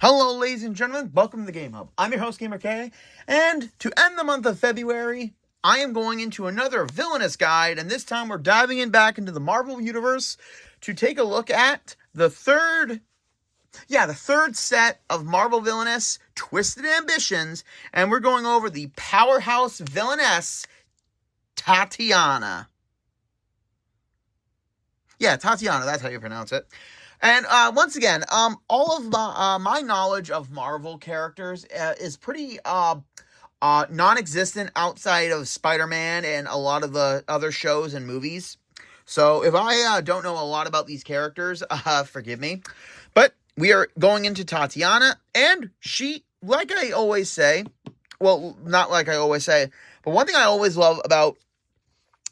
Hello, ladies and gentlemen. Welcome to the Game Hub. I'm your host, GamerK, and to end the month of February, I am going into another Villainous guide, and this time we're diving in back into the Marvel Universe to take a look at the third set of Marvel Villainous Twisted Ambitions, and we're going over the powerhouse villainess, Tatania. Yeah, Tatania, that's how you pronounce it. And once again, all of my knowledge of Marvel characters is pretty non-existent outside of Spider-Man and a lot of the other shows and movies. So if I don't know a lot about these characters, forgive me. But we are going into Tatania, and she, like I always say, well, not like I always say, but one thing I always love about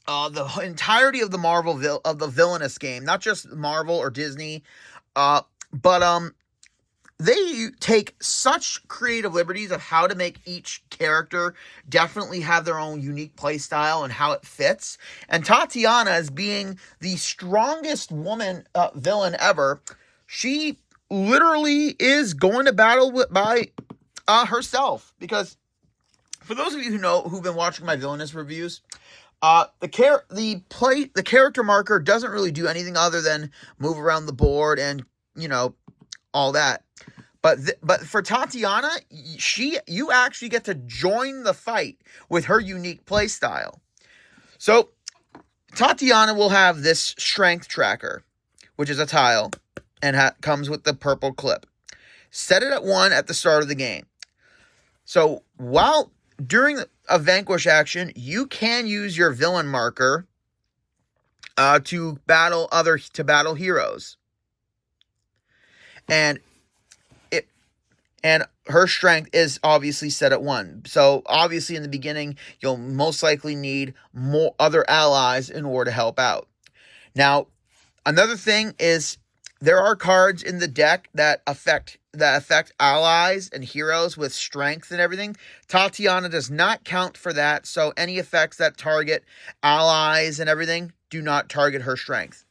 the entirety of the the Villainous game, not just Marvel or Disney, but they take such creative liberties of how to make each character definitely have their own unique play style and how it fits. And Tatania, as being the strongest woman villain ever, she literally is going to battle by herself. Because for those of you who've been watching my Villainous reviews, the character marker doesn't really do anything other than move around the board and, all that. But for Tatania, you actually get to join the fight with her unique play style. So Tatania will have this strength tracker, which is a tile, and comes with the purple clip. Set it at 1 at the start of the game. So during a vanquish action, you can use your villain marker to battle heroes, and her strength is obviously set at 1. So obviously in the beginning, you'll most likely need more other allies in order to help out. Now, another thing is there are cards in the deck that affect allies and heroes with strength and everything. Tatania does not count for that, so any effects that target allies and everything do not target her strength.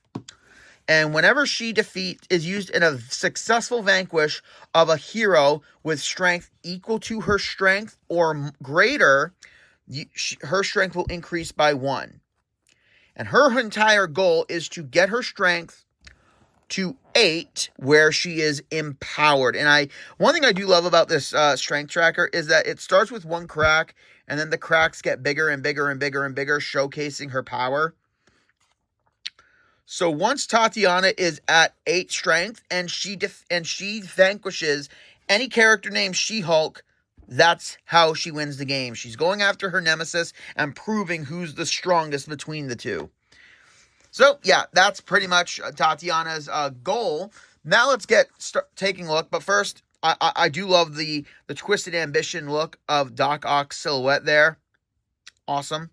And whenever she is used in a successful vanquish of a hero with strength equal to her strength or greater, her strength will increase by 1. And her entire goal is to get her strength to 8, where she is empowered. And one thing I do love about this strength tracker is that it starts with 1 crack, and then the cracks get bigger and bigger and bigger and bigger, showcasing her power. So once Tatania is at 8 strength and she vanquishes any character named She-Hulk, that's how she wins the game. She's going after her nemesis and proving who's the strongest between the two. So, yeah, that's pretty much Tatania's goal. Now let's start taking a look. But first, I do love the Twisted Ambition look of Doc Ock's silhouette there. Awesome.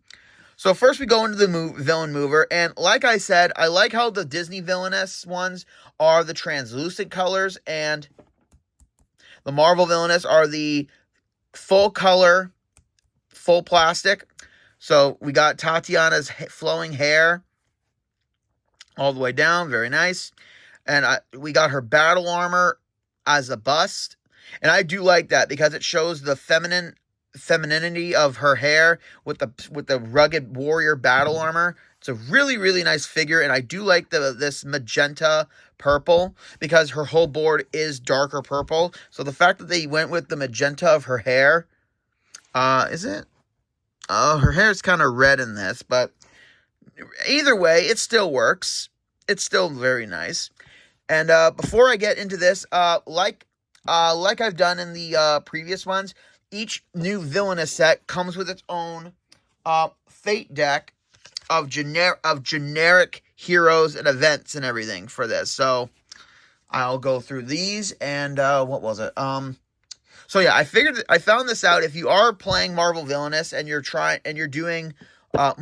So first we go into the Villain Mover. And like I said, I like how the Disney Villainous ones are the translucent colors. And the Marvel Villainous are the full color, full plastic. So we got Tatania's flowing hair all the way down. Very nice. And we got her battle armor as a bust. And I do like that because it shows the femininity of her hair with the rugged warrior battle armor. It's a really, really nice figure. And I do like this magenta purple because her whole board is darker purple. So the fact that they went with the magenta of her hair, is it? Oh, her hair is kind of red in this, but either way, it still works. It's still very nice. And before I get into this, like I've done in the previous ones, each new Villainous set comes with its own fate deck of generic heroes and events and everything for this. So I'll go through these. And what was it? So yeah, I found this out. If you are playing Marvel Villainous and you're doing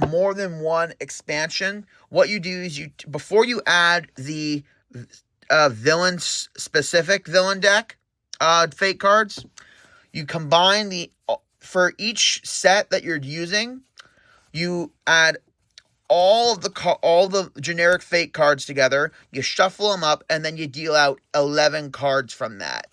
more than one expansion, what you do is before you add the villain specific villain deck fate cards, you combine for each set that you're using, you add all the generic fate cards together, you shuffle them up, and then you deal out 11 cards from that.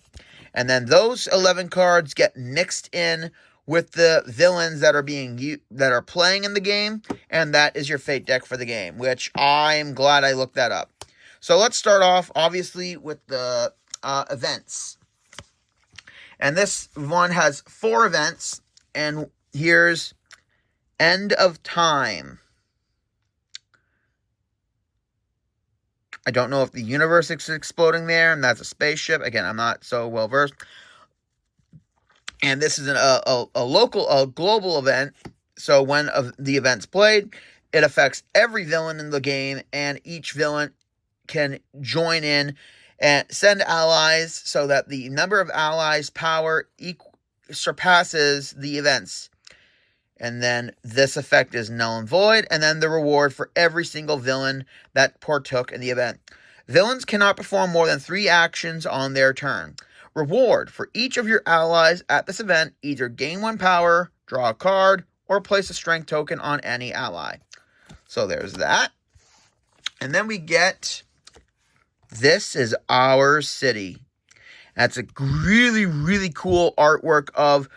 And then those 11 cards get mixed in with the villains that are playing in the game, and that is your fate deck for the game, which I'm glad I looked that up. So let's start off, obviously, with the events. And this one has 4 events, and here's End of Time. I don't know if the universe is exploding there, and that's a spaceship. Again, I'm not so well versed. And this is a global event. So when the event's played, it affects every villain in the game, and each villain can join in and send allies so that the number of allies' power surpasses the events. And then this effect is null and void, and then the reward for every single villain that partook in the event. Villains cannot perform more than 3 actions on their turn. Reward for each of your allies at this event: either gain 1 power, draw a card, or place a strength token on any ally. So there's that. And then we get, This Is Our City. That's a really, really cool artwork of,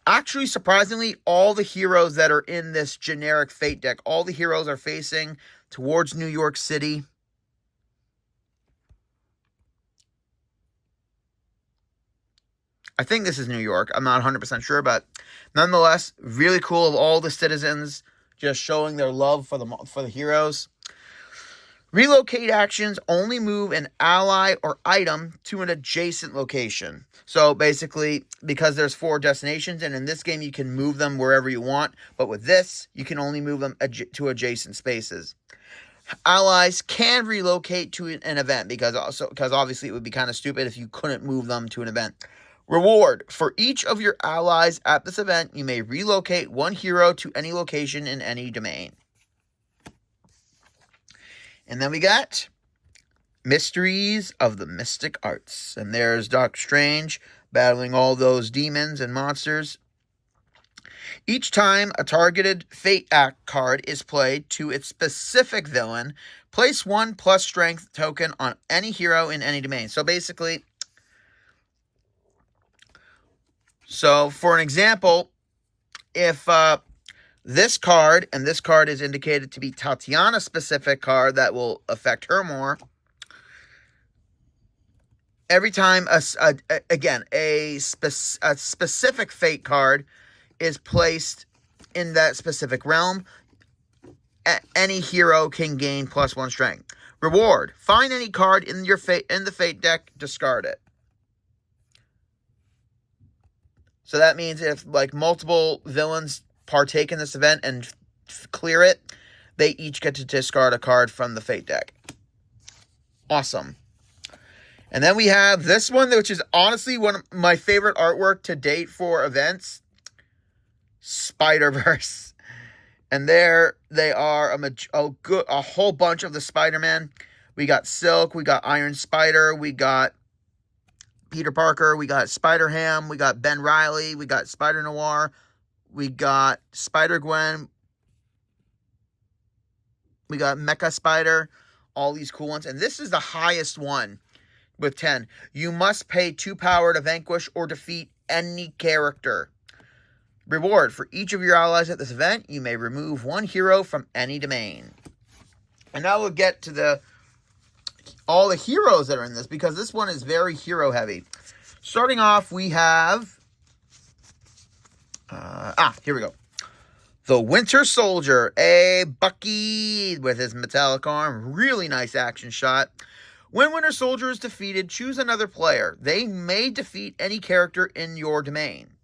actually, surprisingly, all the heroes that are in this generic Fate deck. All the heroes are facing towards New York City. I think this is New York. I'm not 100% sure, but nonetheless, really cool of all the citizens just showing their love for the heroes. Relocate actions only move an ally or item to an adjacent location. So basically, because there's 4 destinations, and in this game you can move them wherever you want, but with this, you can only move them to adjacent spaces. Allies can relocate to an event, because obviously it would be kind of stupid if you couldn't move them to an event. Reward for each of your allies at this event: you may relocate 1 hero to any location in any domain. And then we got Mysteries of the Mystic Arts. And there's Doctor Strange battling all those demons and monsters. Each time a targeted Fate Act card is played to its specific villain, place 1 plus strength token on any hero in any domain. So basically, for an example, if this card is indicated to be Tatania specific card that will affect her more, every time a specific Fate card is placed in that specific realm, any hero can gain +1 strength. Reward: find any card in the Fate deck, discard it. So that means if multiple villains partake in this event and clear it, they each get to discard a card from the Fate deck. Awesome. And then we have this one, which is honestly one of my favorite artwork to date for events. Spider-Verse. And there they are, a whole bunch of the Spider-Man. We got Silk, we got Iron Spider, we got Peter Parker, we got Spider-Ham, we got Ben Reilly, we got Spider-Noir, we got Spider-Gwen, we got Mecha Spider, all these cool ones. And this is the highest one with 10. You must pay 2 power to vanquish or defeat any character. Reward: for each of your allies at this event, you may remove 1 hero from any domain. And now we'll get to all the heroes that are in this, because this one is very hero heavy. Starting off, we have here we go. The Winter Soldier, a Bucky with his metallic arm. Really nice action shot. When Winter Soldier is defeated, choose another player. They may defeat any character in your domain.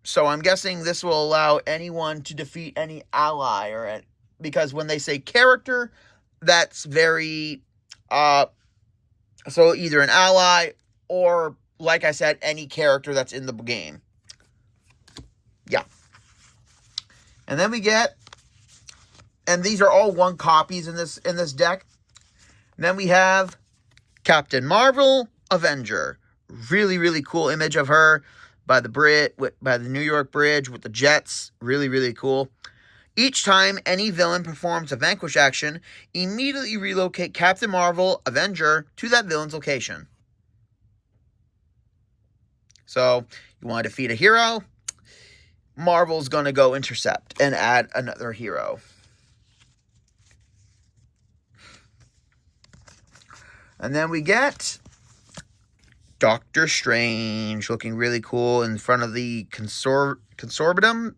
So I'm guessing this will allow anyone to defeat any ally, because when they say character, that's very, so either an ally or, like I said, any character that's in the game. Yeah. And then we get, and these are all 1 copies in this deck. And then we have Captain Marvel, Avenger. Really, really cool image of her by the New York Bridge with the jets. Really, really cool. Each time any villain performs a vanquish action, immediately relocate Captain Marvel, Avenger, to that villain's location. So, you want to defeat a hero, Marvel's going to go intercept and add another hero. And then we get Doctor Strange, looking really cool in front of the consortium.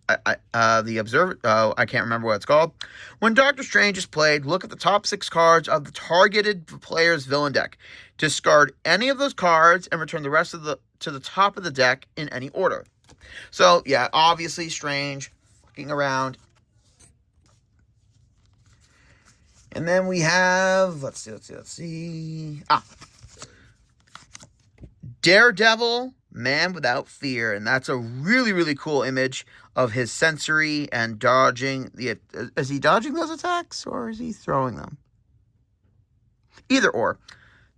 The observer. I can't remember what it's called. When Doctor Strange is played, look at the top 6 cards of the targeted player's villain deck. Discard any of those cards and return the rest of to the top of the deck in any order. So yeah, obviously Strange looking around. And then we have, let's see. Daredevil, Man Without Fear. And that's a really, really cool image of his sensory and dodging. Is he dodging those attacks or is he throwing them? Either or.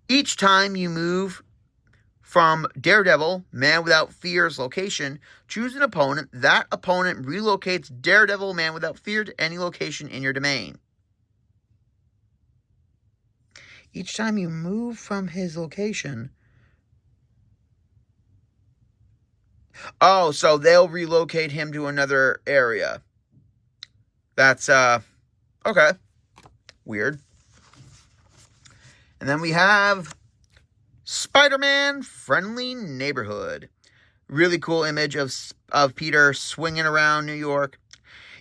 Each time you move from Daredevil, Man Without Fear's location, choose an opponent. That opponent relocates Daredevil, Man Without Fear to any location in your domain. Each time you move from his location. Oh, so they'll relocate him to another area. That's, okay. Weird. And then we have Spider-Man Friendly Neighborhood. Really cool image of Peter swinging around New York.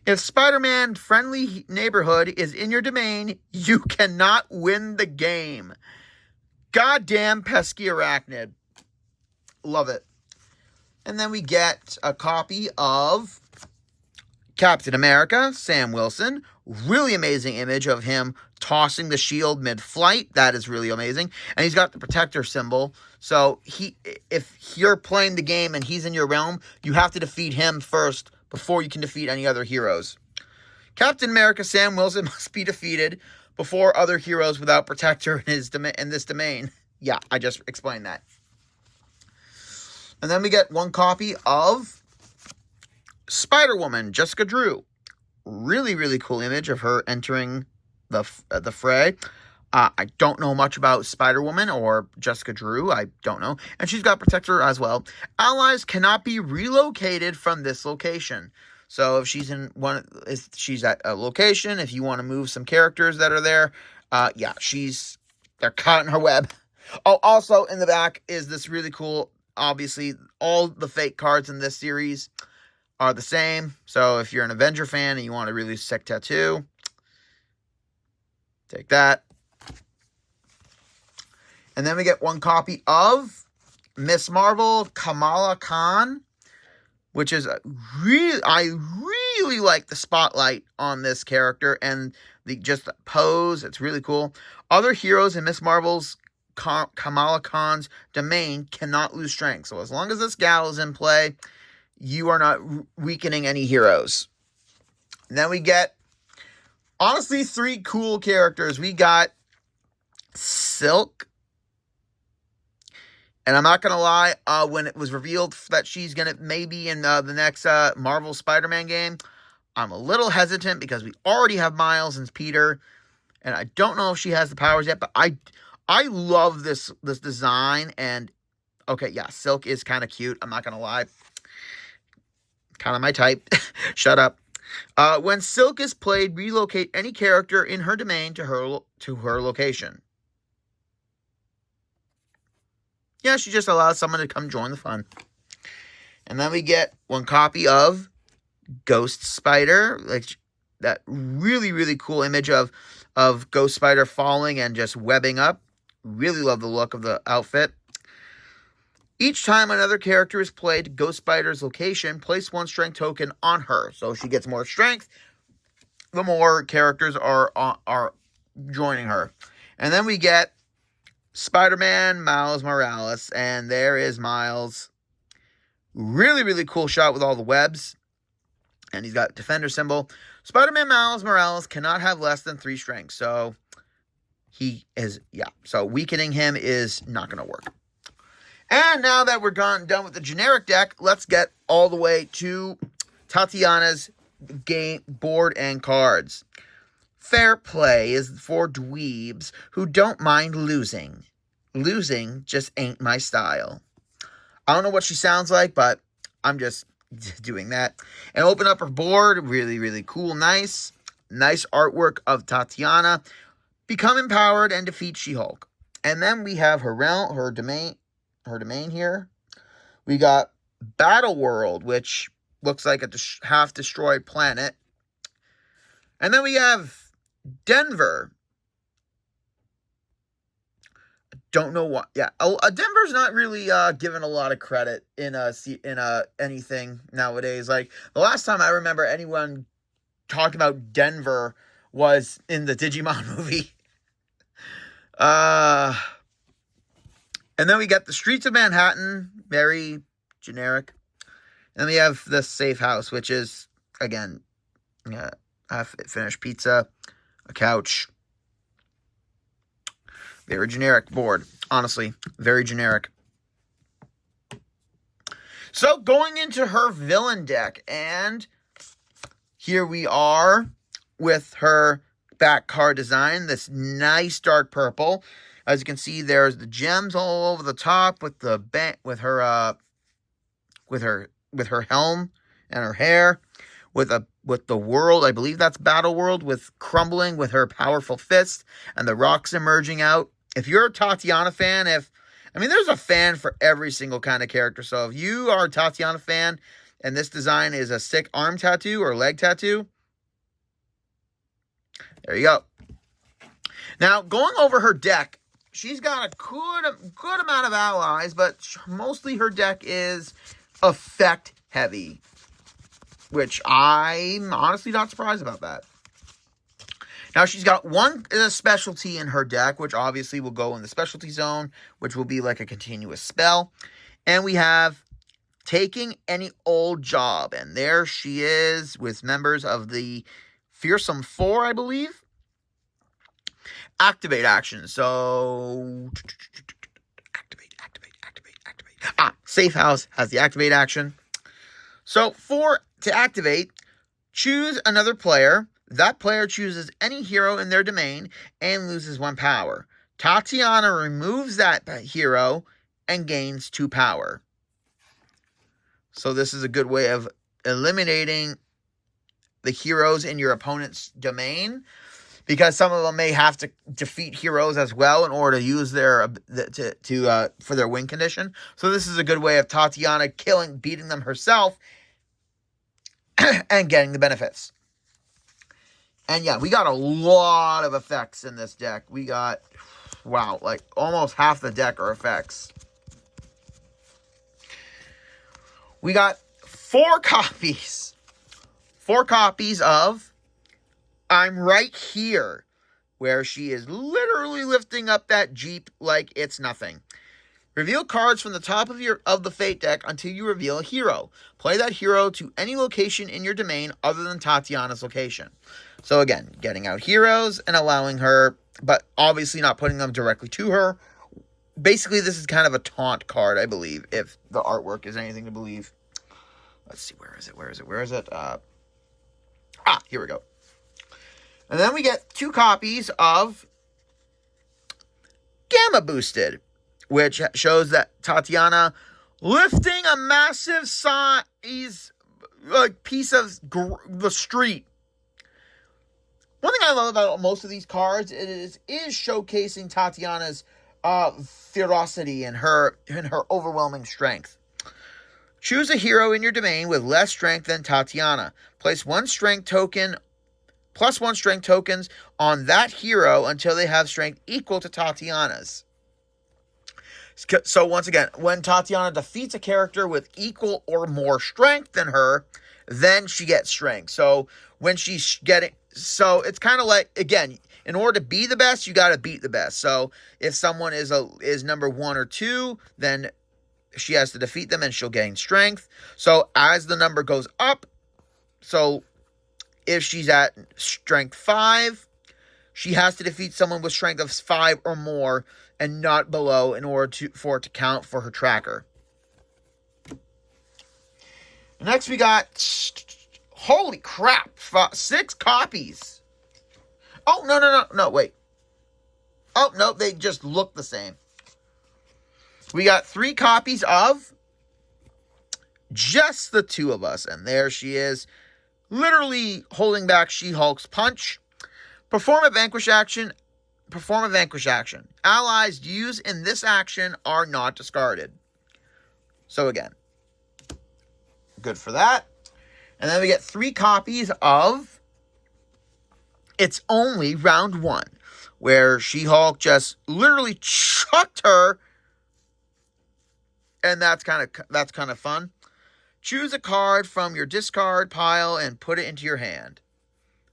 If Spider-Man Friendly Neighborhood is in your domain, you cannot win the game. Goddamn pesky arachnid. Love it. And then we get a copy of Captain America, Sam Wilson. Really amazing image of him tossing the shield mid-flight. That is really amazing. And he's got the protector symbol. So if you're playing the game and he's in your realm, you have to defeat him first before you can defeat any other heroes. Captain America Sam Wilson must be defeated before other heroes without protector in this domain. Yeah, I just explained that. And then we get one copy of Spider-Woman, Jessica Drew. Really, really cool image of her entering the fray. I don't know much about Spider-Woman or Jessica Drew. I don't know. And she's got protector as well. Allies cannot be relocated from this location. So if she's she's at a location, if you want to move some characters that are there, yeah, they're caught in her web. Oh, also in the back is this really cool. Obviously, all the fake cards in this series are the same. So if you're an Avenger fan and you want a really sick tattoo, take that. And then we get one copy of Miss Marvel, Kamala Khan, which is I really like the spotlight on this character and just the pose. It's really cool. Other heroes in Miss Marvel's Kamala Khan's domain cannot lose strength. So as long as this gal is in play, you are not weakening any heroes. And then we get, honestly, 3 cool characters. We got Silk. And I'm not going to lie, when it was revealed that she's going to maybe in the next Marvel Spider-Man game, I'm a little hesitant because we already have Miles and Peter. And I don't know if she has the powers yet, but I love this design. And, okay, yeah, Silk is kind of cute. I'm not going to lie. Kind of my type. Shut up. When Silk is played, relocate any character in her domain to her location. Yeah, she just allows someone to come join the fun. And then we get one copy of Ghost Spider. Like that really, really cool image of Ghost Spider falling and just webbing up. Really love the look of the outfit. Each time another character is played, Ghost Spider's location, place 1 strength token on her. So she gets more strength, the more characters are joining her. And then we get Spider-Man Miles Morales. And there is Miles. Really, really cool shot with all the webs. And he's got defender symbol. Spider-Man Miles Morales cannot have less than 3 strength. So so weakening him is not going to work. And now that we're done with the generic deck, let's get all the way to Tatiana's game board and cards. Fair play is for dweebs who don't mind losing. Losing just ain't my style. I don't know what she sounds like, but I'm just doing that. And open up her board. Really, really cool. Nice artwork of Tatania. Become empowered and defeat She-Hulk. And then we have her realm, her domain here. We got Battle World, which looks like a half-destroyed planet. And then we have Denver. Don't know what. Yeah, Denver's not really given a lot of credit in anything nowadays. Like the last time I remember anyone talking about Denver was in the Digimon movie. And then we got the Streets of Manhattan, very generic. And we have the Safe House, which is again, half-finished pizza, a couch. Very generic board. Honestly, very generic. So, going into her villain deck. And here we are with her back card design. This nice dark purple. As you can see, there's the gems all over the top with the with her helm and her hair. With the world, I believe that's Battle World, with crumbling with her powerful fist and the rocks emerging out. If you're a Tatania fan, there's a fan for every single kind of character. So if you are a Tatania fan and this design is a sick arm tattoo or leg tattoo, there you go. Now, going over her deck, she's got a good amount of allies, but mostly her deck is effect heavy, which I'm honestly not surprised about that. Now, she's got one specialty in her deck, which obviously will go in the specialty zone, which will be like a continuous spell. And we have Taking Any Old Job. And there she is with members of the Fearsome Four, I believe. Activate action. So, activate. Safe House has the activate action. So, to activate, choose another player. That player chooses any hero in their domain and loses 1 power. Tatania removes that hero and gains 2 power. So this is a good way of eliminating the heroes in your opponent's domain, because some of them may have to defeat heroes as well in order to use their for their win condition. So this is a good way of Tatania beating them herself and getting the benefits. And yeah, we got a lot of effects in this deck. We got, wow, like almost half the deck are effects. We got 4 copies. 4 copies of I'm Right Here, where she is literally lifting up that Jeep like it's nothing. Reveal cards from the top of the Fate deck until you reveal a hero. Play that hero to any location in your domain other than Tatania's location. So again, getting out heroes and allowing her, but obviously not putting them directly to her. Basically, this is kind of a taunt card, I believe, if the artwork is anything to believe. Let's see, where is it? Here we go. And then we get 2 copies of Gamma Boosted, which shows that Tatania lifting a massive size piece of the street. One thing I love about most of these cards is showcasing Tatania's ferocity and her overwhelming strength. Choose a hero in your domain with less strength than Tatania. Place 1 strength token plus 1 strength tokens on that hero until they have strength equal to Tatania's. So once again, when Tatania defeats a character with equal or more strength than her, then she gets strength. So when she's getting, so it's kind of like, again, in order to be the best, you got to beat the best. So if someone is number 1 or 2, then she has to defeat them and she'll gain strength. So as the number goes up, so if she's at strength 5, she has to defeat someone with strength of 5 or more and not below in order for it to count for her tracker. Next we got Holy crap. 6 copies. Oh, no, wait. Oh, no, they just look the same. We got 3 copies of just the 2 of us. And there she is, literally holding back She-Hulk's punch. Perform a vanquish action. Perform a vanquish action. Allies used in this action are not discarded. So again, good for that. And then we get 3 copies of It's Only Round 1, where She-Hulk just literally chucked her, and that's kind of fun. Choose a card from your discard pile and put it into your hand.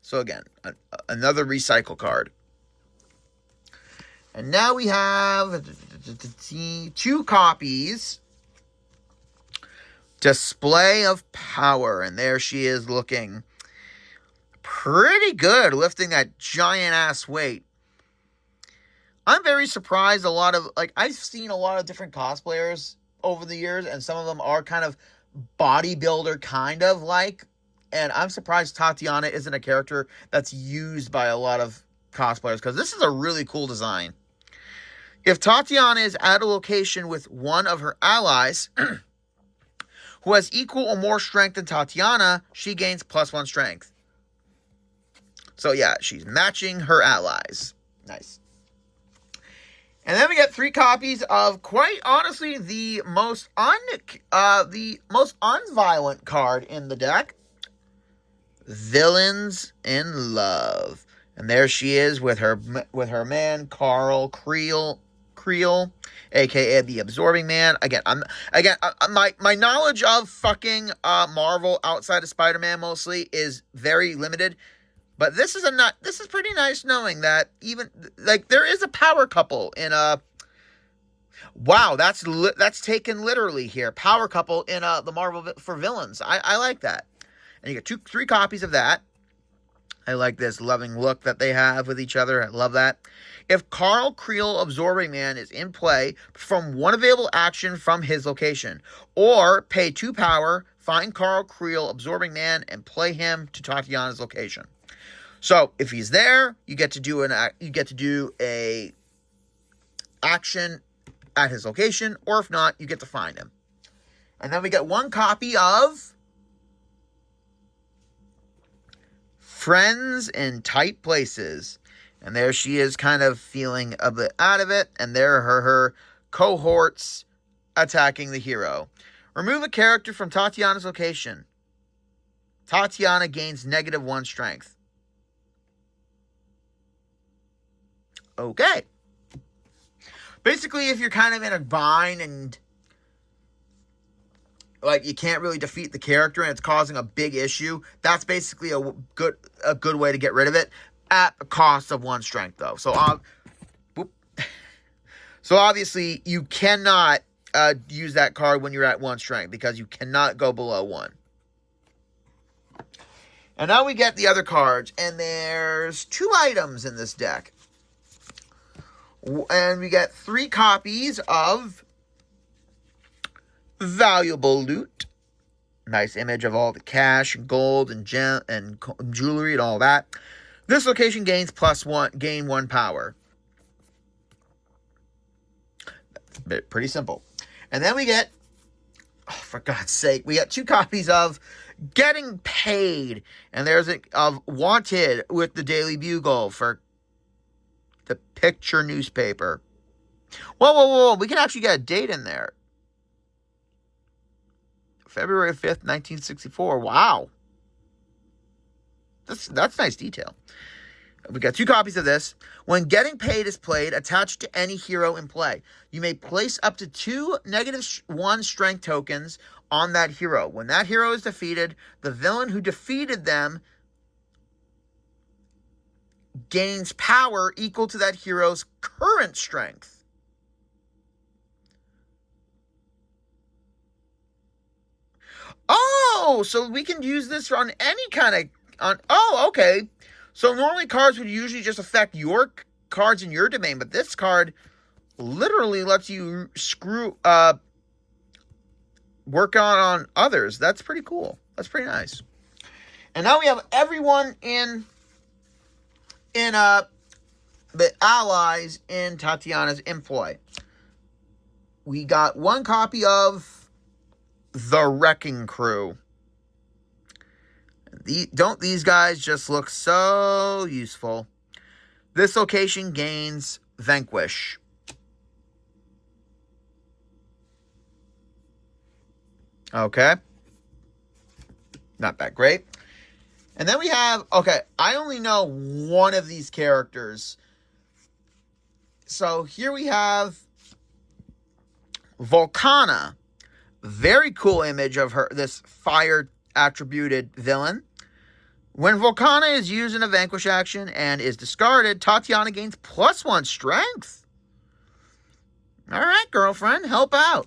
So again, another recycle card. And now we have 2 copies. Display of Power. And there she is looking pretty good, lifting that giant-ass weight. I'm very surprised I've seen a lot of different cosplayers over the years, and some of them are kind of bodybuilder kind of like. And I'm surprised Tatania isn't a character that's used by a lot of cosplayers, because this is a really cool design. If Tatania is at a location with one of her allies who has equal or more strength than Tatania, she gains +1 strength. So yeah, she's matching her allies. Nice. And then we get 3 copies of, quite honestly, the most unviolent card in the deck. Villains in Love. And there she is with her man Carl Creel, aka the Absorbing Man. My knowledge of fucking Marvel outside of Spider-Man mostly is very limited. But this is pretty nice knowing that even there is a power couple in a. Wow, that's taken literally here. Power couple in the Marvel for villains. I like that. And you get 3 copies of that. I like this loving look that they have with each other. I love that. If Carl Creel Absorbing Man is in play, perform 1 available action from his location, or pay 2 power, find Carl Creel Absorbing Man and play him to Tatiana's location. So if he's there, you get to do a action at his location, or if not, you get to find him. And then we get 1 copy of Friends in Tight Places. And there she is, kind of feeling a bit out of it. And there are her cohorts attacking the hero. Remove a character from Tatiana's location. Tatania gains -1 strength. Okay. Basically, if you're kind of in a bind and you can't really defeat the character and it's causing a big issue, that's basically a good way to get rid of it, at a cost of 1 strength, though. So obviously you cannot use that card when you're at 1 strength, because you cannot go below 1. And now we get the other cards, and there's 2 items in this deck. And we get 3 copies of Valuable Loot. Nice image of all the cash and gold and gem and jewelry and all that. This location gains gain 1 power. Pretty simple. And then we get, for God's sake, we got 2 copies of Getting Paid. And there's of Wanted with the Daily Bugle for the picture newspaper. Whoa. We can actually get a date in there. February 5th, 1964. Wow. That's nice detail. We got 2 copies of this. When Getting Paid is played, attached to any hero in play, you may place up to 2 -1 strength tokens on that hero. When that hero is defeated, the villain who defeated them gains power equal to that hero's current strength. Oh, so we can use this on any kind of... okay. So normally cards would usually just affect your cards in your domain, but this card literally lets you work on others. That's pretty cool. That's pretty nice. And now we have everyone in the allies in Tatania's employ. We got one copy of the Wrecking Crew. Don't these guys just look so useful? This location gains Vanquish. Okay. Not that great. And then we have, okay, I only know one of these characters. So here we have Volcana. Very cool image of her, this fire attributed villain. When Volcana is used in a Vanquish action and is discarded, Tatania gains +1 strength. All right, girlfriend, help out.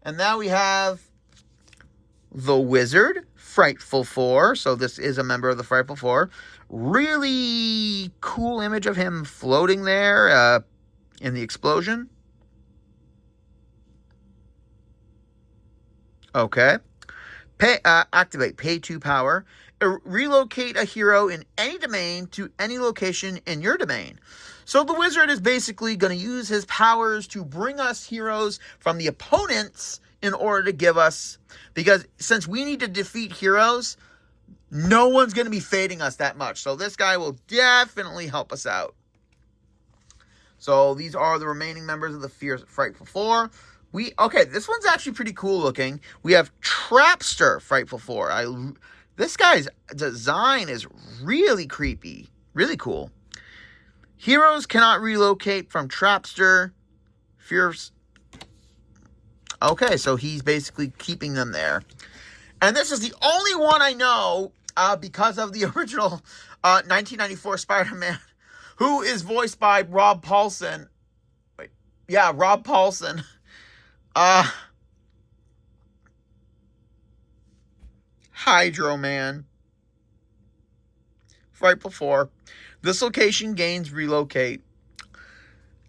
And now we have the Wizard, Frightful Four. So this is a member of the Frightful Four. Really cool image of him floating there in the explosion. Okay. Activate. Pay 2 power. Relocate a hero in any domain to any location in your domain. So the Wizard is basically going to use his powers to bring us heroes from the opponents in order to give us... Because since we need to defeat heroes, no one's going to be fading us that much. So this guy will definitely help us out. So these are the remaining members of the Frightful Four. Okay, this one's actually pretty cool looking. We have Trapster Frightful Four. This guy's design is really creepy. Really cool. Heroes cannot relocate from Trapster. Fierce. Okay, so he's basically keeping them there. And this is the only one I know because of the original 1994 Spider-Man, who is voiced by Rob Paulsen. Wait, yeah, Rob Paulsen. Hydro Man. Frightful Four. This location gains relocate.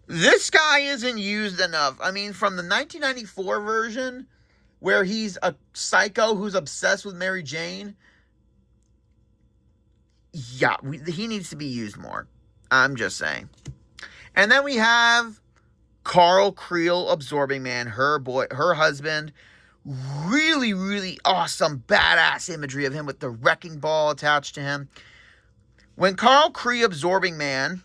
This guy isn't used enough. I mean, from the 1994 version, where he's a psycho who's obsessed with Mary Jane, yeah, he needs to be used more. I'm just saying. And then we have Carl Creel, Absorbing Man, her husband. Really, really awesome, badass imagery of him with the wrecking ball attached to him. When Carl Creel, Absorbing Man,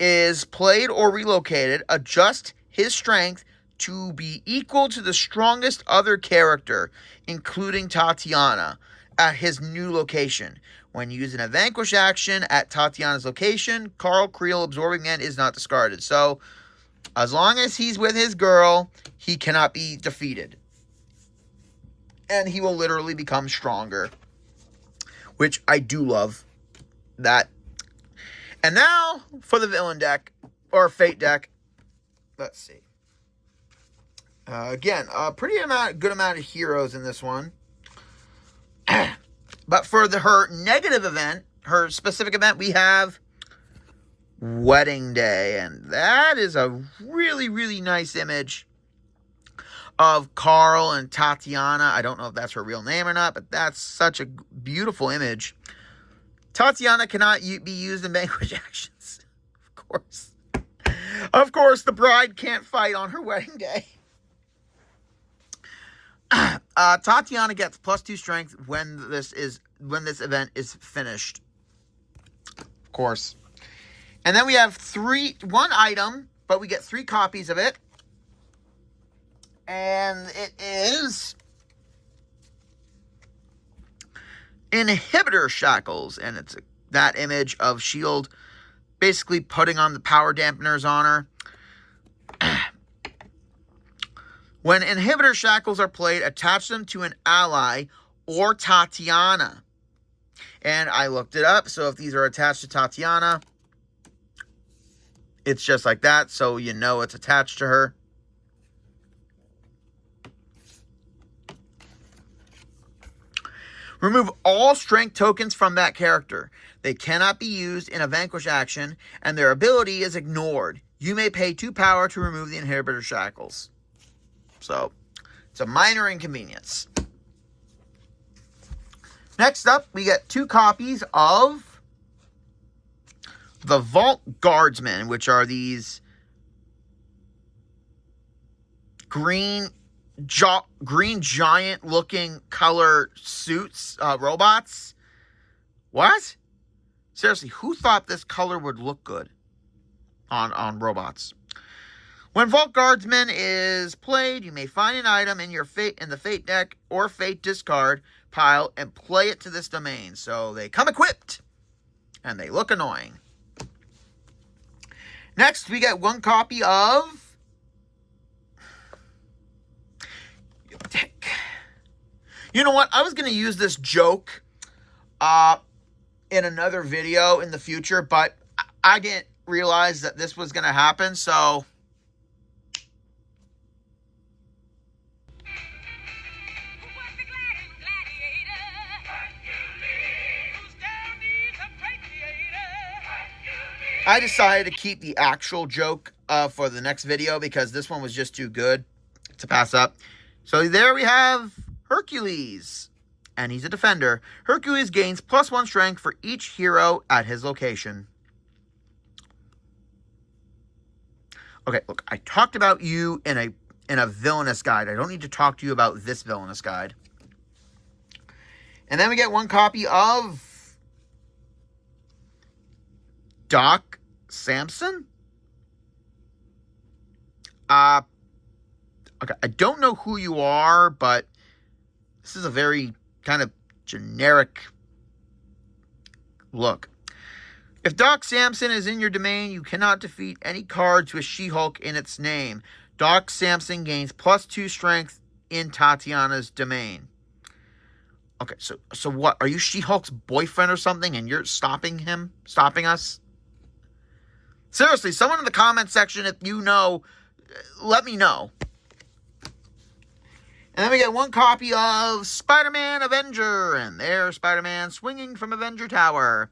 is played or relocated, adjust his strength to be equal to the strongest other character, including Tatania, at his new location. When using a Vanquish action at Tatania's location, Carl Creel, Absorbing Man, is not discarded. So, as long as he's with his girl, he cannot be defeated. And he will literally become stronger. Which I do love. That. And now, for the villain deck, or fate deck. Let's see. Again, a good amount of heroes in this one. But for her negative event, her specific event, we have Wedding Day. And that is a really, really nice image of Carl and Tatania. I don't know if that's her real name or not, but that's such a beautiful image. Tatania cannot be used in Vanquish actions. Of course. Of course, the bride can't fight on her wedding day. Tatania gets +2 strength when this event is finished. Of course. And then we have one item, but we get 3 copies of it. And it is Inhibitor Shackles. And it's that image of S.H.I.E.L.D. basically putting on the power dampeners on her. When Inhibitor Shackles are played, attach them to an ally or Tatania. And I looked it up. So if these are attached to Tatania, it's just like that. So you know it's attached to her. Remove all strength tokens from that character. They cannot be used in a Vanquish action, and their ability is ignored. You may pay 2 power to remove the Inhibitor Shackles. So, It's a minor inconvenience. Next up, we get 2 copies of the Vault Guardsmen, which are these green giant looking color suits, robots. What? Seriously, who thought this color would look good on robots? When Vault Guardsman is played, you may find an item in the Fate deck or Fate discard pile and play it to this domain. So they come equipped and they look annoying. Next, we get 1 copy of You know what? I was going to use this joke in another video in the future, but I didn't realize that this was going to happen, so I decided to keep the actual joke for the next video because this one was just too good to pass up. So there we have Hercules, and he's a defender. Hercules gains +1 strength for each hero at his location. Okay, look, I talked about you in a Villainous guide. I don't need to talk to you about this Villainous guide. And then we get 1 copy of Doc Samson? Okay, I don't know who you are, but this is a very kind of generic look. If Doc Samson is in your domain, you cannot defeat any cards with She-Hulk in its name. Doc Samson gains +2 strength in Tatania's domain. Okay, so what? Are you She-Hulk's boyfriend or something and you're stopping us? Seriously, someone in the comment section, if you know, let me know. And then we get 1 copy of Spider-Man Avenger, and there's Spider-Man swinging from Avenger Tower.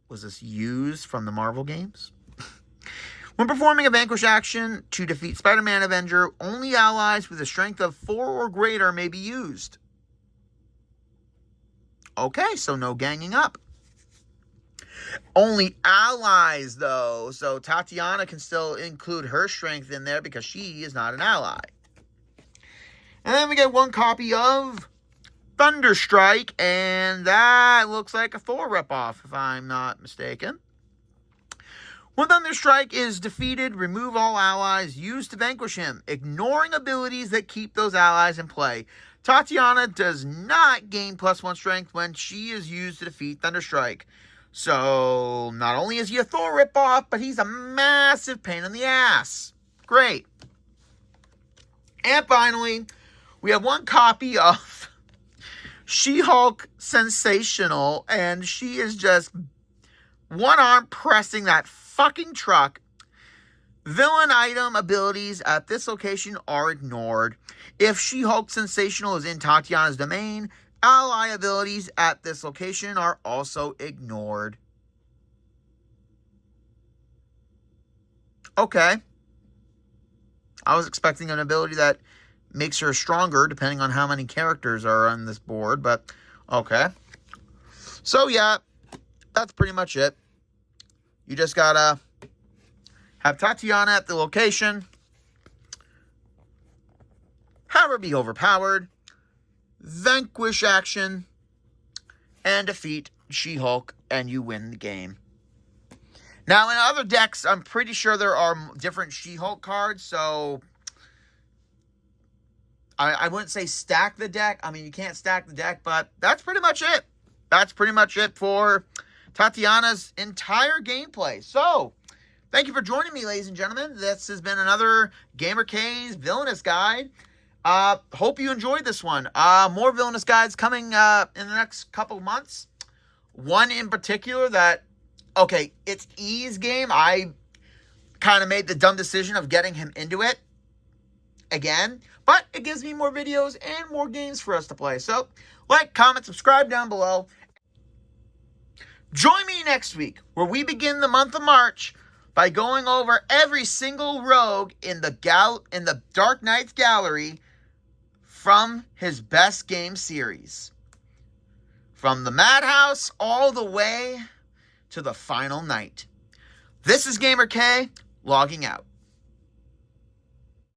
Was this used from the Marvel games? When performing a vanquish action to defeat Spider-Man Avenger, only allies with a strength of 4 or greater may be used. Okay, so no ganging up. Only allies, though. So Tatania can still include her strength in there because she is not an ally. And then we get 1 copy of Thunderstrike, and that looks like a Thor ripoff, if I'm not mistaken. When Thunderstrike is defeated, remove all allies used to vanquish him, ignoring abilities that keep those allies in play. Tatania does not gain +1 strength when she is used to defeat Thunderstrike. So, not only is he a Thor ripoff, but he's a massive pain in the ass. Great. And finally, we have 1 copy of She-Hulk Sensational, and she is just one arm pressing that fucking truck. Villain item abilities at this location are ignored. If She-Hulk Sensational is in Tatania's domain, ally abilities at this location are also ignored. Okay. I was expecting an ability that makes her stronger depending on how many characters are on this board, but okay. So yeah, that's pretty much it. You just gotta have Tatania at the location, have her be overpowered, vanquish action, and defeat She-Hulk, and you win the game. Now, in other decks, I'm pretty sure there are different She-Hulk cards, so I wouldn't say stack the deck. I mean, you can't stack the deck, but that's pretty much it. That's pretty much it for Tatania's entire gameplay. So, thank you for joining me, ladies and gentlemen. This has been another GamerK's Villainous guide. Hope you enjoyed this one. More Villainous guides coming in the next couple months. One in particular that, okay, it's E's game. I kind of made the dumb decision of getting him into it again, but it gives me more videos and more games for us to play. So, like, comment, subscribe down below. Join me next week where we begin the month of March by going over every single rogue in the Dark Knight's gallery from his best game series. From the Madhouse all the way to the final night. This is Gamer K, logging out.